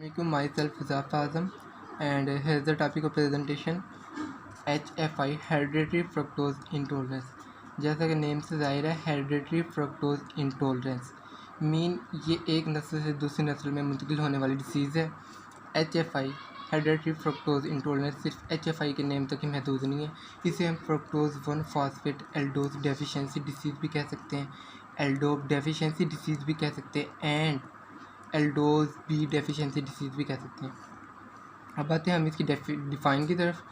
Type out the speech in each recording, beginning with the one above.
Myself Huzafa Azam, and here's the topic of presentation HFI hereditary fructose intolerance। जैसा कि name से जाहिर है हेरिडिटरी फ्रक्टोज इंटॉलरेंस मीन ये एक नस्ल से दूसरी नस्ल में मुंतकिल होने वाली डिसीज़ है। HFI हेरिडिटरी फ्रक्टोज इंटॉलरेंस सिर्फ HFI के नेम तक ही महदूद नहीं है, इसे हम fructose 1 phosphate aldose deficiency disease भी कह सकते हैं, एल्डोज डेफिशिएंसी डिसीज़ भी कह सकते हैं and aldose B deficiency disease भी कह सकते हैं। अब आते हैं हम इसकी डिफ़ाइन की तरफ।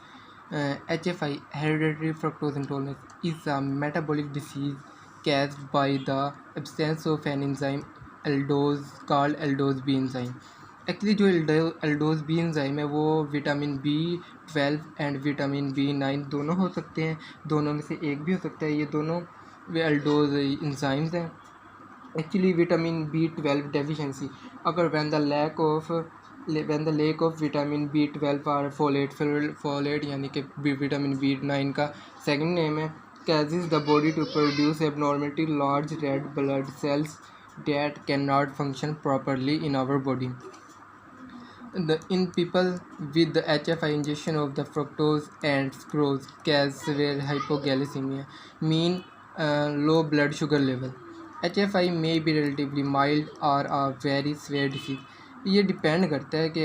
HFI hereditary fructose intolerance is a metabolic disease caused by the absence of an enzyme aldose called aldose B enzyme। Actually जो एल्डोज बी एंजाइम है वो vitamin B12 and vitamin B9 दोनों हो सकते हैं, दोनों में से एक भी हो सकता है। ये दोनों वे एल्डोज एंजाइम्स हैं। एक्चुअली विटामिन B12 डेफिशिएंसी अगर when the lack of vitamin B12 और फोलेट यानी कि विटामिन B9 का सेकंड नेम है causes the body to produce abnormality large red blood cells that cannot function properly in our body। In people with the HFI ingestion of the fructose and sucrose cause severe hypoglycemia mean low blood sugar level। HFI may be relatively mild or a very severe disease। ये depend करता है कि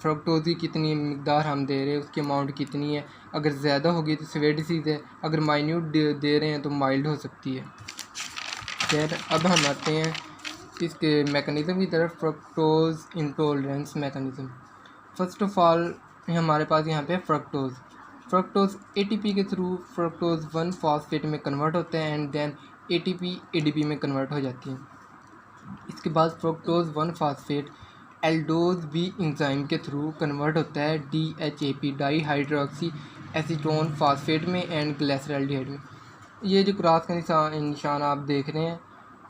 fructose की कितनी मिकदार हम दे रहे हैं, उसकी अमाउंट कितनी है। अगर ज़्यादा होगी तो सीवियर डिसीज़ है, अगर माइन्यूट दे रहे हैं तो माइल्ड हो सकती है। खैर अब हम आते हैं इसके मैकेनिज़्म की तरफ। Fructose intolerance mechanism, first of all हमारे पास यहाँ पे फ्रक्टोज ATP के थ्रू फ्रक्टोज 1 फॉस्फेट में कन्वर्ट होते हैं एंड देन ATP ADP में कन्वर्ट हो जाती है। इसके बाद fructose 1 phosphate aldose B enzyme के थ्रू कन्वर्ट होता है DHAP dihydroxy acetone phosphate में एंड ग्लिसरॉल्डिहाइड में। ये जो क्रॉस का निशान आप देख रहे हैं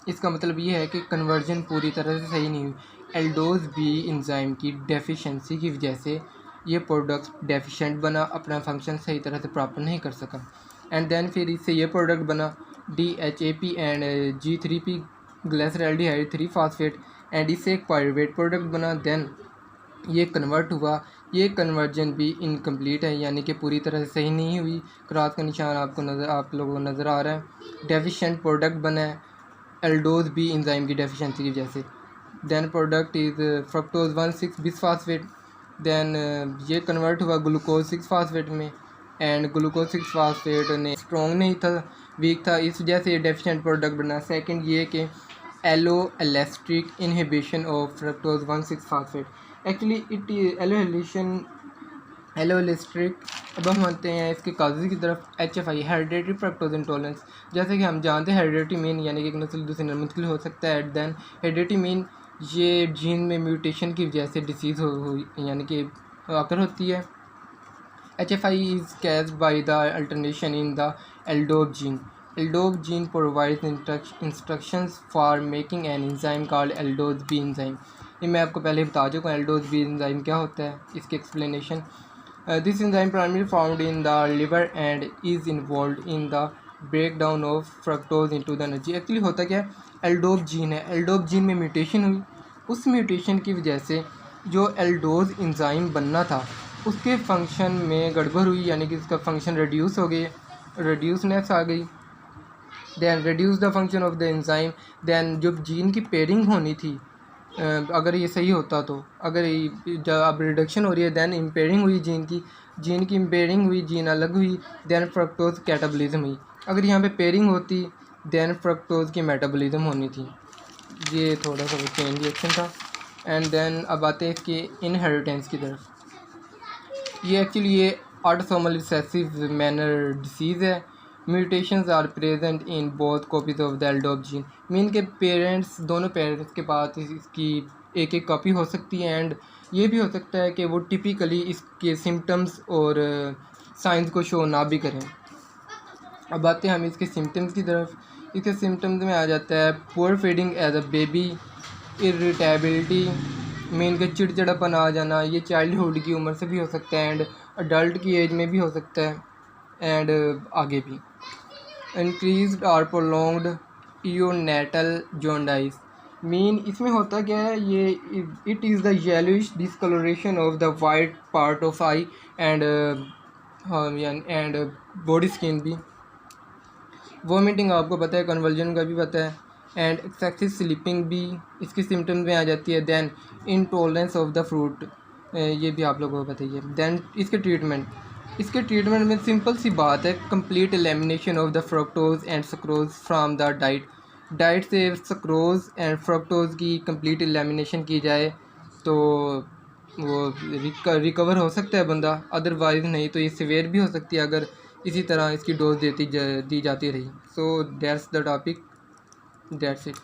इसका मतलब ये है कि कन्वर्जन पूरी तरह से सही नहीं हुई। एल्डोज बी एंजाइम की डेफिशिएंसी की वजह से ये प्रोडक्ट डेफिशिएंट बना, अपना फंक्शन सही तरह से प्रॉपर नहीं कर सका एंड देन फिर इससे ये प्रोडक्ट बना DHAP and G3P glyceraldehyde 3 phosphate and इससे एक पायरुवेट प्रोडक्ट बना। देन ये कन्वर्ट हुआ, ये कन्वर्जन भी इनकम्प्लीट है यानी कि पूरी तरह से सही नहीं हुई। क्रॉस का निशान आप लोगों को नज़र आ रहा है। डेफिशिएंट प्रोडक्ट बना है एल्डोज बी एंजाइम की डेफिशिएंसी की वजह से। Then product is fructose 1,6 bisphosphate. Then ये कन्वर्ट हुआ ग्लूकोज 6 फॉस्फेट में एंड ग्लूकोज 6 फॉस्फेट ने स्ट्रॉन्ग नहीं था, वीक था, इस वजह से ये डेफिशिएंट प्रोडक्ट बना। सेकंड ये कि allosteric inhibition of fructose 1,6 phosphate. Actually allosteric. अब हम आते हैं इसके काजेज़ की तरफ। HFI हेरिडिटरी फ्रक्टोज इंटॉलरेंस, जैसे कि हम जानते हैं हेरिडिटरी मीन यानी कि एक नस्ल दूसरी नस्ल मुंतकिल हो सकता है। देन हेरिडिटरी मीन ये जीन में म्यूटेशन की वजह से डिसीज़ हो यानी कि आकर होती है। HFI is caused by the alternation in the LDOB gene। LDOB gene provides instructions for making an enzyme called aldose B enzyme। ये मैं आपको पहले बता चुका हूँ aldose B enzyme क्या होता है, इसकी explanation. This enzyme primarily found in the liver and is involved in the breakdown of fructose into the energy। Actually होता क्या है, एल्डोब जीन है, एल्डोब जीन में म्यूटेशन हुई, उस म्यूटेशन की वजह से जो एल्डोज एंजाइम बनना था उसके फंक्शन में गड़बड़ हुई यानी कि इसका फंक्शन रिड्यूस हो गई, रिड्यूसनेस आ गई। Then reduce the function of the enzyme. Then जब जीन की पेयरिंग होनी थी, अगर ये सही होता तो अगर जब अब रिडक्शन हो रही है देन इम्पेयरिंग हुई जीन की इम्पेयरिंग हुई, जीन अलग हुई, देन फ्रक्टोज कैटाबॉलिज्म हुई। अगर यहाँ पे पेयरिंग होती देन फ्रक्टोज की मेटाबॉलिज्म होनी थी। ये थोड़ा सा चेन रिएक्शन था। एंड देन अब आते हैं इसके इनहेरिटेंस की तरफ। ये एक्चुअली ये ऑटोसोमल रिसेसिव मैनर डिसीज़ है। Mutations are present in both copies of the ALDOB gene. Mean के दोनों पेरेंट्स के पास इसकी एक एक कॉपी हो सकती है एंड ये भी हो सकता है कि वो टिपिकली इसके सिम्टम्स और साइंस को शो ना भी करें। अब आते हैं हम इसके सिम्टम्स की तरफ। इसके सिम्टम्स में आ जाता है poor feeding as a baby, irritability, mean के चिड़चिड़ापन आ जाना, ये चाइल्डहुड की उम्र से भी हो सकता है एंड अडल्ट की एज में भी हो सकता है एंड आगे भी। इंक्रीज्ड और प्रोलॉन्ग्ड यूनेटल जॉन्डाइस, मीन इसमें होता क्या है, ये it is the yellowish discolouration of the white part of eye and and body skin भी। वोमिटिंग आपको पता है, कन्वर्जन का भी पता है, एंड एक्सेसिव स्लीपिंग भी इसकी सिम्टम्स में आ जाती है। Then intolerance of the fruit, ये भी आप लोगों को पता ही है। देन इसके ट्रीटमेंट में सिंपल सी बात है, complete elimination of the fructose and sucrose from the diet से सक्रोज एंड फ्रक्टोज की कंप्लीट एलिमिनेशन की जाए तो वो रिकवर हो सकता है बंदा, अदरवाइज़ नहीं तो ये सिवियर भी हो सकती है अगर इसी तरह इसकी डोज दी जाती रही। So that's the topic, that's it.